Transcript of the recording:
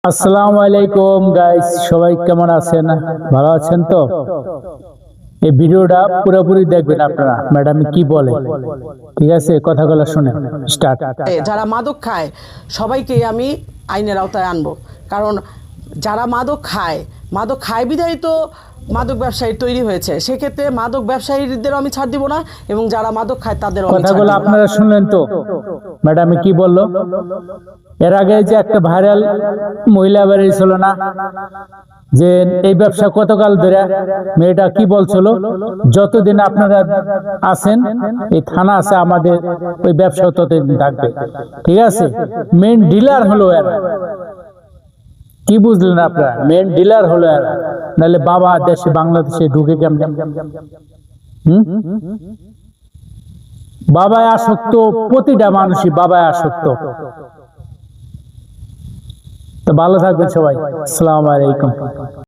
আসসালামু আলাইকুম গাইস, সবাই কেমন আছেন? ভালো আছেন তো? এই ভিডিওটা পুরোপুরি দেখবেন আপনারা, ম্যাডাম কি বলে। ঠিক আছে, কথাগুলো শুনে স্টার্ট। যারা মাদক খায় সবাইকে আমি আইনের আওতায় আনবো, কারণ যারা মাদক খায় বিধায় তো মাদক ব্যবসায়ী তৈরি হয়েছে। সেক্ষেত্রে মাদক ব্যবসায়ীদেরও আমি ছাড় দিব না, এবং যারা মাদক খায় তাদেরও আমি ছাড় কথাগুলো দিব না। আপনারা শুনলেন তো, ম্যাডাম কি বললো? এর আগে যে একটা ভাইরাল মহিলা বেরিয়েছিল না, যে এই ব্যবসা কতকাল ধরে, মেয়েটা কি বলছিল, যতদিন আপনারা আছেন এই থানা আছে আমাদের, ওই ব্যবসা ততদিন থাকবে। ঠিক আছে, মেন ডিলার হলো এরা। কি বুঝলেন আপনারা? মেন ডিলার হলো এরা, নাহলে বাবা দেশে বাংলাদেশে ঢুকে কেমন? বাবায় আসক্ত, প্রতিটা মানুষই বাবায় আসক্ত। তো ভালো থাকবেন সবাই, আসসালামু আলাইকুম।